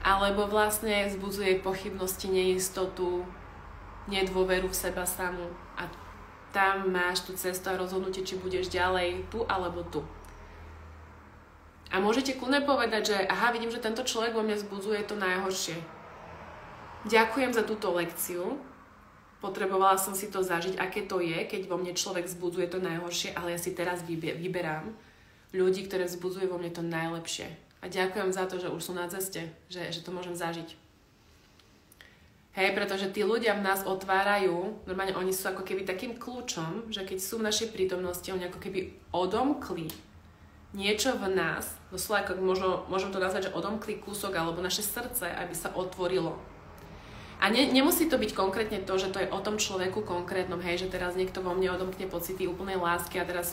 alebo vlastne vzbudzuje pochybnosti, neistotu, nedôveru v seba samú. A tam máš tú cestu a rozhodnutie, či budeš ďalej tu alebo tu. A môžete kľudne povedať, že aha, vidím, že tento človek vo mne vzbudzuje to najhoršie. Ďakujem za túto lekciu. Potrebovala som si to zažiť, aké to je, keď vo mne človek vzbudzuje to najhoršie, ale ja si teraz vyberám ľudí, ktoré vzbudzujú vo mne to najlepšie. A ďakujem za to, že už sú na ceste, že to môžem zažiť. Hej, pretože tí ľudia v nás otvárajú, normálne oni sú ako keby takým kľúčom, že keď sú v našej prítomnosti, oni ako keby odomkli niečo v nás, doslova ako môžem to nazvať, že odomkli kúsok alebo naše srdce, aby sa otvorilo. A nemusí to byť konkrétne to, že to je o tom človeku konkrétnom, hej, že teraz niekto vo mne odomkne pocity úplnej lásky a teraz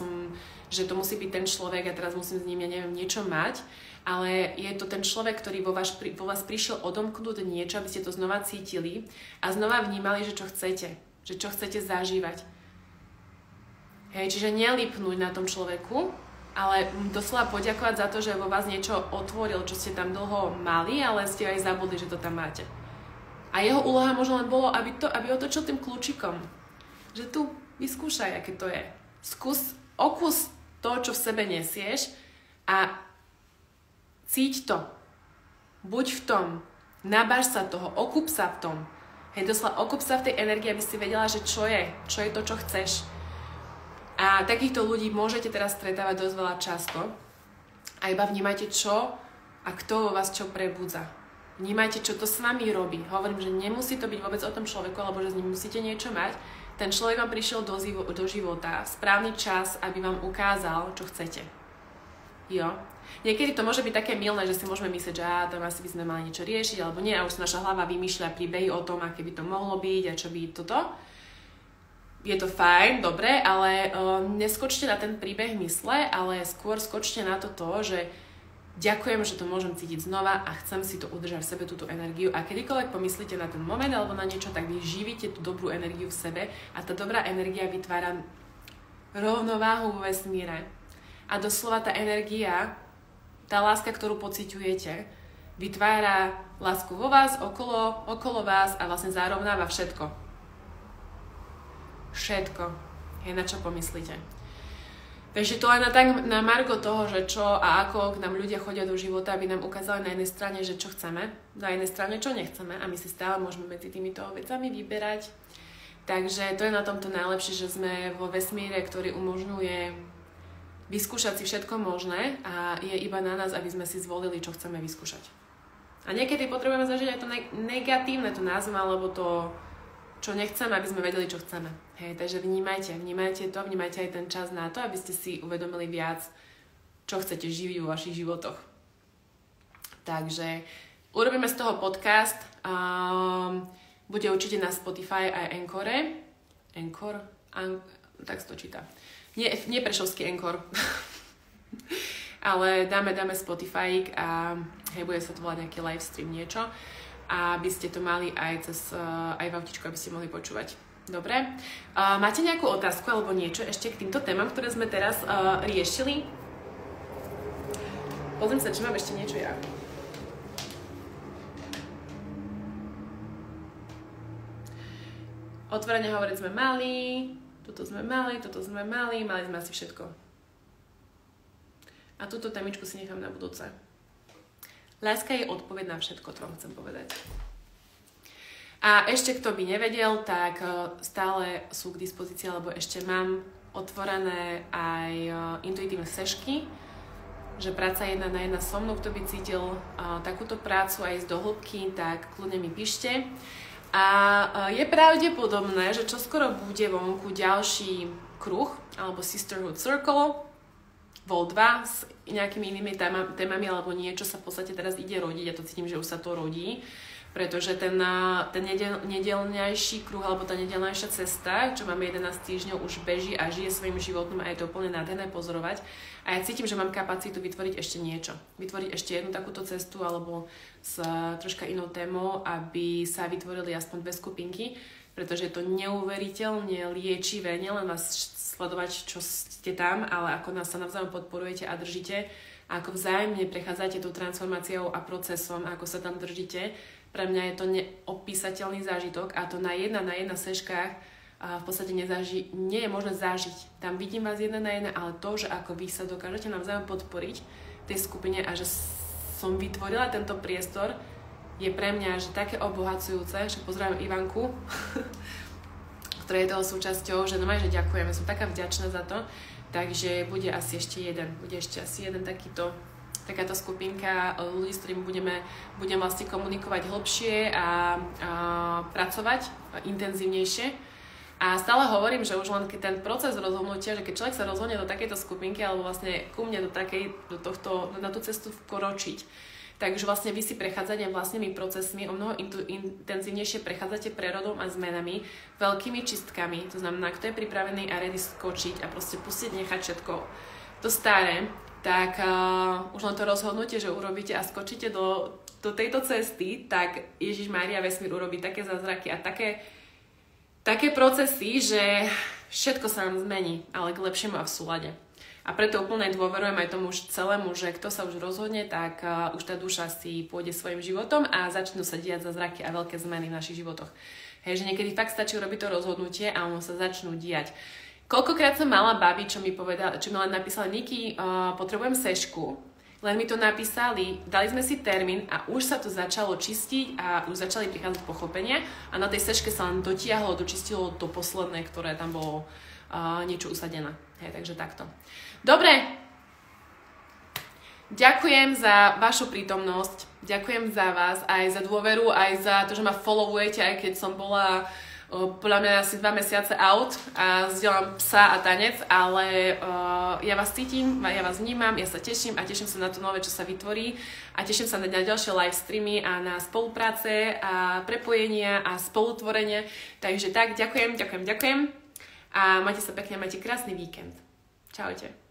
že to musí byť ten človek a teraz musím s ním, ja neviem, niečo mať, ale je to ten človek, ktorý vo vás prišiel odomknúť niečo, aby ste to znova cítili a znova vnímali, že čo chcete zažívať. Hej, čiže nelipnúť na tom človeku, ale doslova poďakovať za to, že vo vás niečo otvoril, čo ste tam dlho mali, ale ste aj zabudli, že to tam máte. A jeho úloha možno len bolo, aby otočil tým kľúčikom. Že tu vyskúšaj, aké to je. Okús to, čo v sebe nesieš a cíť to. Buď v tom. Nabáš sa toho. Okúp sa v tom. Hej, doslova okúp sa v tej energii, aby si vedela, že čo je to, čo chceš. A takýchto ľudí môžete teraz stretávať dosť veľa často. A iba vnímajte, čo a kto vo vás čo prebudza. Vnímajte, čo to s vami robí. Hovorím, že nemusí to byť vôbec o tom človeku, alebo že s ním musíte niečo mať. Ten človek vám prišiel do života v správny čas, aby vám ukázal, čo chcete. Jo. Niekedy to môže byť také milné, že si môžeme myslieť, že tam asi by sme mali niečo riešiť, alebo nie, a už naša hlava vymýšľa príbehy o tom, aké by to mohlo byť a čo by toto. Je to fajn, dobre, ale neskočte na ten príbeh mysle, ale skôr skočte na to, že ďakujem, že to môžem cítiť znova a chcem si to udržať v sebe, túto energiu. A kedykoľvek pomyslíte na ten moment alebo na niečo, tak vy živíte tú dobrú energiu v sebe a tá dobrá energia vytvára rovnováhu vo vesmíre. A doslova tá energia, tá láska, ktorú pociťujete, vytvára lásku vo vás, okolo vás a vlastne zarovnáva všetko. Všetko. Je na čo pomyslíte. Takže to len na margo toho, že čo a ako k nám ľudia chodia do života, aby nám ukázali na jednej strane, že čo chceme, na jednej strane čo nechceme a my si stále môžeme medzi týmito vecami vyberať. Takže to je na tomto najlepšie, že sme vo vesmíre, ktorý umožňuje vyskúšať si všetko možné a je iba na nás, aby sme si zvolili, čo chceme vyskúšať. A niekedy potrebujeme zažiť aj to negatívne, to názov, alebo to, čo nechceme, aby sme vedeli, čo chceme. Hej, takže vnímajte to, vnímajte aj ten čas na to, aby ste si uvedomili viac, čo chcete živiť vo vašich životoch. Takže urobíme z toho podcast, bude určite na Spotify aj Anchor, tak to číta. Nie Prešovský Anchor, ale dáme Spotify a hej, bude sa to volať nejaký livestream, niečo. A aby ste to mali aj aj v autičku, aby ste mohli počúvať. Dobre. Máte nejakú otázku alebo niečo ešte k týmto témam, ktoré sme teraz riešili? Pozriem sa, či mám ešte niečo ja. Otvorene hovoriť sme mali, toto sme mali sme asi všetko. A túto témičku si nechám na budúce. Láska je odpoveď na všetko, to vám chcem povedať. A ešte, kto by nevedel, tak stále sú k dispozícii, alebo ešte mám otvorené aj intuitívne sešky, že práca 1 na 1 so mnou, kto by cítil takúto prácu aj z dohĺbky, tak kľudne mi píšte. A je pravdepodobné, že čoskoro bude vonku ďalší kruh, alebo Sisterhood Circle, Vol 2 s nejakými inými témami alebo niečo sa v podstate teraz ide rodiť. Ja to cítim, že už sa to rodí, pretože ten nedeľnejší kruh alebo tá nedeľnejšia cesta, čo máme 11 týždňov, už beží a žije svojím životom a je to úplne nádherné pozorovať. A ja cítim, že mám kapacitu vytvoriť ešte niečo. Vytvoriť ešte jednu takúto cestu alebo s troška inou témou, aby sa vytvorili aspoň 2 skupinky, pretože je to neuveriteľne liečivé, nielen vás sledovať, čo ste tam, ale ako nás sa navzájom podporujete a držíte, a ako vzájomne prechádzate tou transformáciou a procesom, ako sa tam držíte. Pre mňa je to neopísateľný zážitok a to na 1 na 1 seškách v podstate nie je možné zažiť. Tam vidím vás 1 na 1, ale to, že ako vy sa dokážete navzájom podporiť v tej skupine a že som vytvorila tento priestor, je pre mňa že také obohacujúce, že pozdravím Ivanku, ktorá je toho súčasťou, že normálne, že ďakujem, som taká vďačná za to, takže bude asi ešte jeden takáto skupinka ľudí, s ktorými budem vlastne komunikovať hlbšie a pracovať intenzívnejšie. A stále hovorím, že už len keď ten proces rozhodnutia, že keď človek sa rozhodne do takejto skupinky alebo vlastne ku mne na tú cestu vkročiť, takže vlastne vy si prechádzate vlastnými procesmi, o mnoho intenzívnejšie prechádzate prerodom a zmenami, veľkými čistkami, to znamená, kto je pripravený a ready skočiť a proste pustiť, nechať všetko to staré, tak už len to rozhodnutie, že urobíte a skočíte do tejto cesty, tak Ježišmária vesmír urobí také zázraky a také procesy, že všetko sa nám zmení, ale k lepšiemu a v súlade. A preto úplne dôverujem aj tomu celému, že kto sa už rozhodne, tak už tá duša si pôjde svojim životom a začnú sa diať zázraky a veľké zmeny v našich životoch. Hej, že niekedy fakt stačí urobiť to rozhodnutie a ono sa začnú diať. Koľkokrát som mala babi, čo mi len napísali, Niky, potrebujem sešku, len mi to napísali, dali sme si termín a už sa to začalo čistiť a už začali prichádzať pochopenia a na tej seške sa len dočistilo to posledné, ktoré tam bolo niečo usadené. Hej, takže takto. Dobre, ďakujem za vašu prítomnosť, ďakujem za vás, aj za dôveru, aj za to, že ma followujete, aj keď som bola podľa mňa asi 2 mesiace out a zdieľam psa a tanec, ale ja vás cítim, ja vás vnímam, ja sa teším a teším sa na to nové, čo sa vytvorí a teším sa na ďalšie live streamy a na spolupráce a prepojenia a spolutvorenie. Takže tak, ďakujem a majte sa pekne, majte krásny víkend. Čaute.